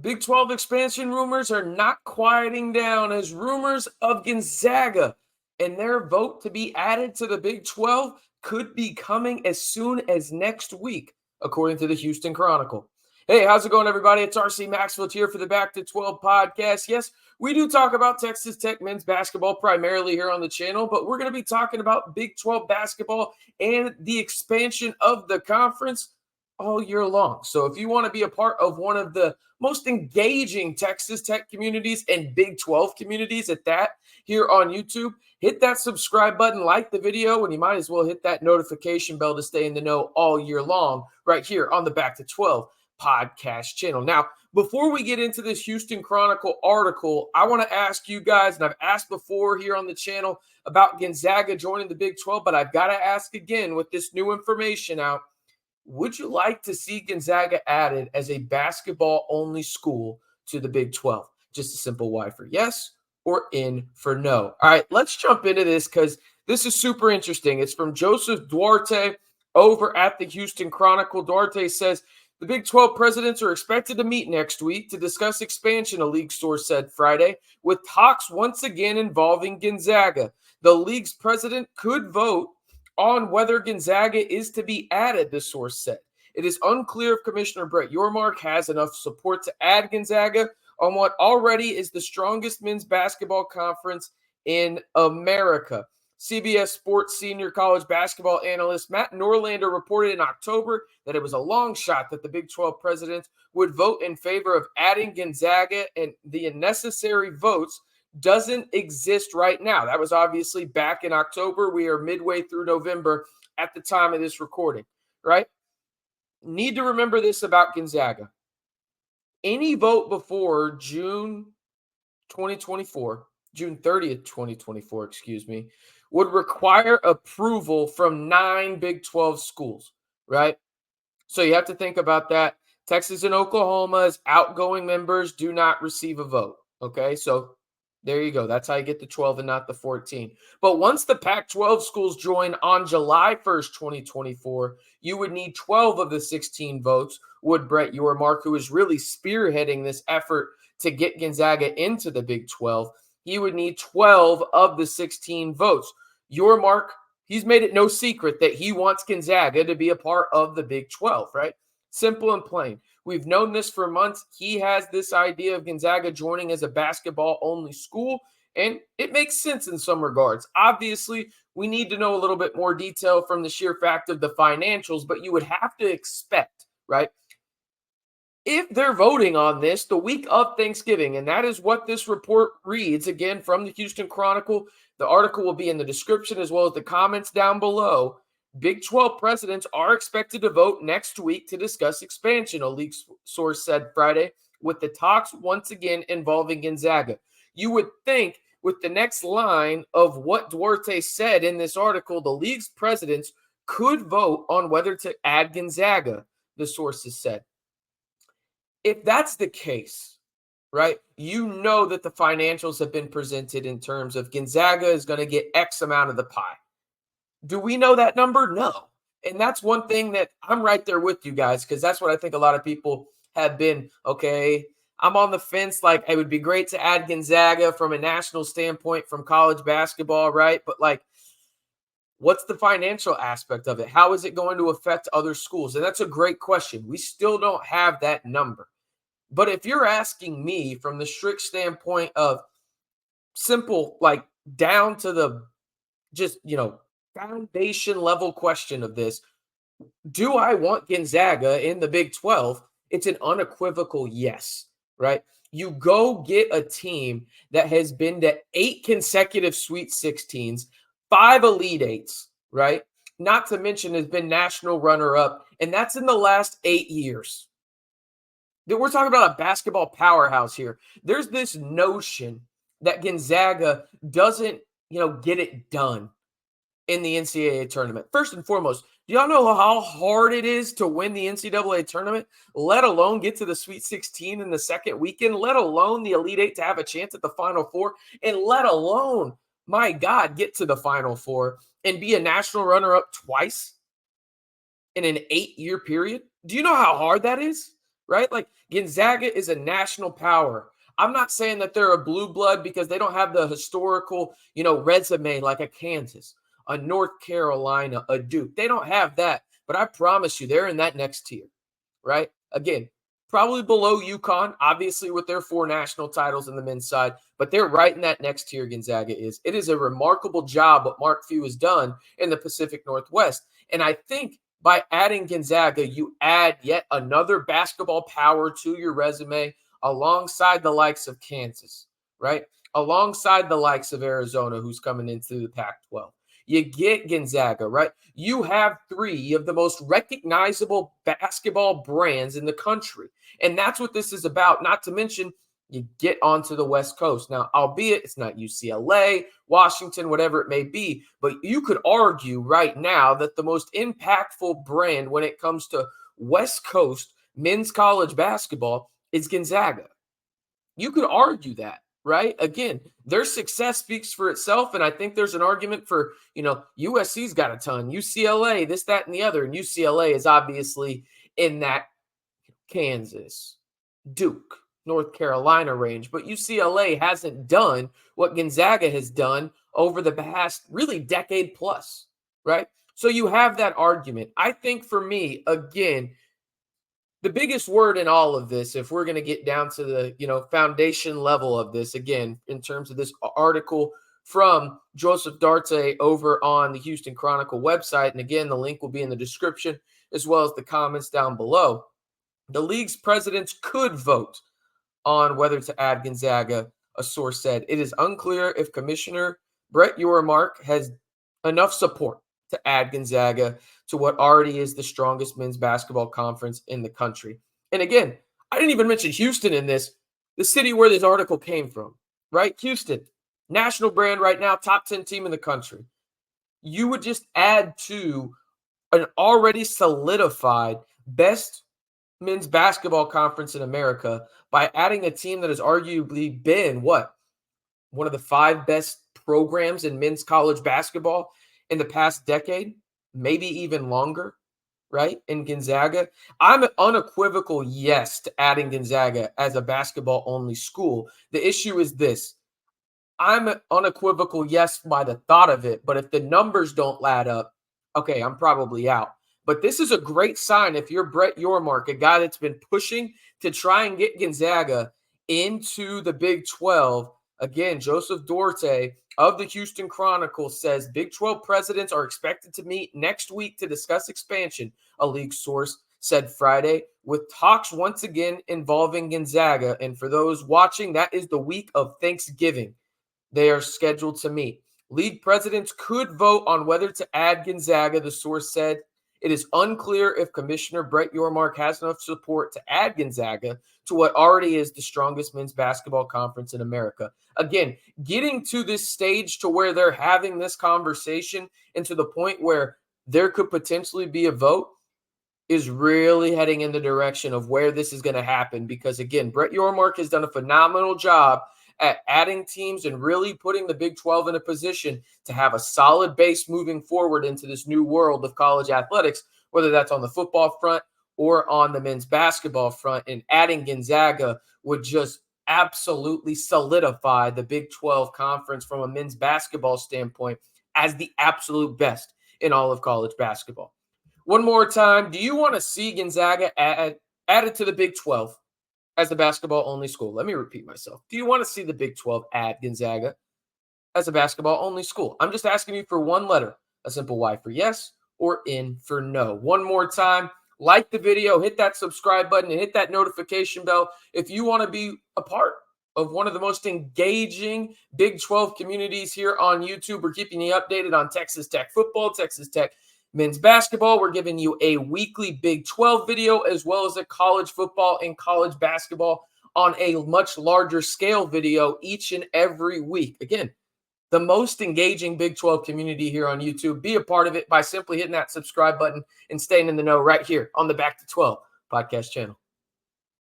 Big 12 expansion rumors are not quieting down as rumors of Gonzaga and their vote to be added to the Big 12 could be coming as soon as next week, according to the Houston Chronicle. Hey, how's it going, everybody? It's RC Maxfield here for the Back to 12 podcast. Yes, we do talk about Texas Tech men's basketball primarily here on the channel, but we're going to be talking about Big 12 basketball and the expansion of the conference all year long. So if you want to be a part of one of the most engaging Texas Tech communities and Big 12 communities at that here on YouTube, hit that subscribe button, like the video, and you might as well hit that notification bell to stay in the know all year long right here on the Back to 12 podcast channel. Now, before we get into this Houston Chronicle article, I want to ask you guys, and I've asked before here on the channel about Gonzaga joining the Big 12, but I've got to ask again with this new information out. Would you like to see Gonzaga added as a basketball-only school to the Big 12? Just a simple Y for yes or in for no. All right, let's jump into this because this is super interesting. It's from Joseph Duarte over at the Houston Chronicle. Duarte says, the Big 12 presidents are expected to meet next week to discuss expansion, a league source said Friday, with talks once again involving Gonzaga. The league's president could vote on whether Gonzaga is to be added, the source said. It is unclear if Commissioner Brett Yormark has enough support to add Gonzaga on what already is the strongest men's basketball conference in America. CBS Sports senior college basketball analyst Matt Norlander reported in October that it was a long shot that the Big 12 presidents would vote in favor of adding Gonzaga, and the necessary votes doesn't exist right now. That was obviously back in October. We are midway through November at the time of this recording, right? Need to remember this about Gonzaga. Any vote before June 2024, June 30th, 2024, would require approval from 9 Big 12 schools, right? So you have to think about that. Texas and Oklahoma's outgoing members do not receive a vote, okay? So there you go. That's how you get the 12 and not the 14. But once the Pac-12 schools join on July 1st, 2024, you would need 12 of the 16 votes, would Brett Yormark, who is really spearheading this effort to get Gonzaga into the Big 12. He would need 12 of the 16 votes. Yormark, he's made it no secret that he wants Gonzaga to be a part of the Big 12, right? Simple and plain. We've known this for months. He has this idea of Gonzaga joining as a basketball-only school, and it makes sense in some regards. Obviously, we need to know a little bit more detail from the sheer fact of the financials, but you would have to expect, right, if they're voting on this the week of Thanksgiving, and that is what this report reads, again, from the Houston Chronicle. The article will be in the description as well as the comments down below. Big 12 presidents are expected to vote next week to discuss expansion, a league source said Friday, with the talks once again involving Gonzaga. You would think with the next line of what Duarte said in this article, the league's presidents could vote on whether to add Gonzaga, the sources said. If that's the case, right, you know that the financials have been presented in terms of Gonzaga is going to get X amount of the pie. Do we know that number? No. And that's one thing that I'm right there with you guys, because that's what I think a lot of people have been. Okay, I'm on the fence. Like, it would be great to add Gonzaga from a national standpoint from college basketball, right? But, like, what's the financial aspect of it? How is it going to affect other schools? And that's a great question. We still don't have that number. But if you're asking me from the strict standpoint of simple, like down to the just, foundation level question of this, do I want Gonzaga in the Big 12? It's an unequivocal yes, right? You go get a team that has been to 8 consecutive Sweet 16s, 5 Elite Eights, right? Not to mention has been national runner-up, and that's in the last 8 years. We're talking about a basketball powerhouse here. There's this notion that Gonzaga doesn't, get it done in the NCAA tournament. First and foremost, do y'all know how hard it is to win the NCAA tournament, let alone get to the Sweet 16 in the second weekend, let alone the Elite Eight to have a chance at the Final Four, and let alone, my God, get to the Final Four and be a national runner-up twice in an 8-year period? Do you know how hard that is, right? Like Gonzaga is a national power. I'm not saying that they're a blue blood because they don't have the historical, resume like a Kansas, a North Carolina, a Duke. They don't have that, but I promise you they're in that next tier, right? Again, probably below UConn, obviously with their 4 national titles in the men's side, but they're right in that next tier. Gonzaga is. It is a remarkable job what Mark Few has done in the Pacific Northwest. And I think by adding Gonzaga, you add yet another basketball power to your resume alongside the likes of Kansas, right? Alongside the likes of Arizona, who's coming into the Pac-12. You get Gonzaga, right? You have 3 of the most recognizable basketball brands in the country. And that's what this is about. Not to mention, you get onto the West Coast. Now, albeit it's not UCLA, Washington, whatever it may be, but you could argue right now that the most impactful brand when it comes to West Coast men's college basketball is Gonzaga. You could argue that, right? Again, their success speaks for itself. And I think there's an argument for, USC's got a ton, UCLA, this, that, and the other. And UCLA is obviously in that Kansas, Duke, North Carolina range. But UCLA hasn't done what Gonzaga has done over the past really decade plus, right? So you have that argument. I think for me, again, the biggest word in all of this, if we're going to get down to the, foundation level of this, again, in terms of this article from Joseph Duarte over on the Houston Chronicle website, and again, the link will be in the description as well as the comments down below. The league's presidents could vote on whether to add Gonzaga, a source said. It is unclear if Commissioner Brett Yormark has enough support to add Gonzaga to what already is the strongest men's basketball conference in the country. And again, I didn't even mention Houston in this, the city where this article came from, right? Houston, national brand right now, top 10 team in the country. You would just add to an already solidified best men's basketball conference in America by adding a team that has arguably been one of the 5 best programs in men's college basketball in the past decade, maybe even longer, right? In Gonzaga. I'm an unequivocal yes to adding Gonzaga as a basketball only school. The issue is this. I'm an unequivocal yes by the thought of it, but if the numbers don't add up, okay, I'm probably out. But this is a great sign if you're Brett Yormark, a guy that's been pushing to try and get Gonzaga into the Big 12. Again, Joseph Duarte of the Houston Chronicle says Big 12 presidents are expected to meet next week to discuss expansion, a league source said Friday, with talks once again involving Gonzaga. And for those watching, that is the week of Thanksgiving. They are scheduled to meet. League presidents could vote on whether to add Gonzaga, the source said. It is unclear if Commissioner Brett Yormark has enough support to add Gonzaga to what already is the strongest men's basketball conference in America. Again, getting to this stage to where they're having this conversation and to the point where there could potentially be a vote is really heading in the direction of where this is going to happen. Because again, Brett Yormark has done a phenomenal job at adding teams and really putting the Big 12 in a position to have a solid base moving forward into this new world of college athletics, whether that's on the football front or on the men's basketball front. And adding Gonzaga would just absolutely solidify the Big 12 conference from a men's basketball standpoint as the absolute best in all of college basketball. One more time, do you want to see Gonzaga added to the Big 12? As a basketball-only school? Let me repeat myself. Do you want to see the Big 12 add Gonzaga as a basketball-only school? I'm just asking you for one letter, a simple Y for yes or N for no. One more time, like the video, hit that subscribe button, and hit that notification bell if you want to be a part of one of the most engaging Big 12 communities here on YouTube. We're keeping you updated on Texas Tech football, Texas Tech men's basketball. We're giving you a weekly Big 12 video as well as a college football and college basketball on a much larger scale video each and every week. Again, the most engaging Big 12 community here on YouTube. Be a part of it by simply hitting that subscribe button and staying in the know right here on the Back to 12 podcast channel.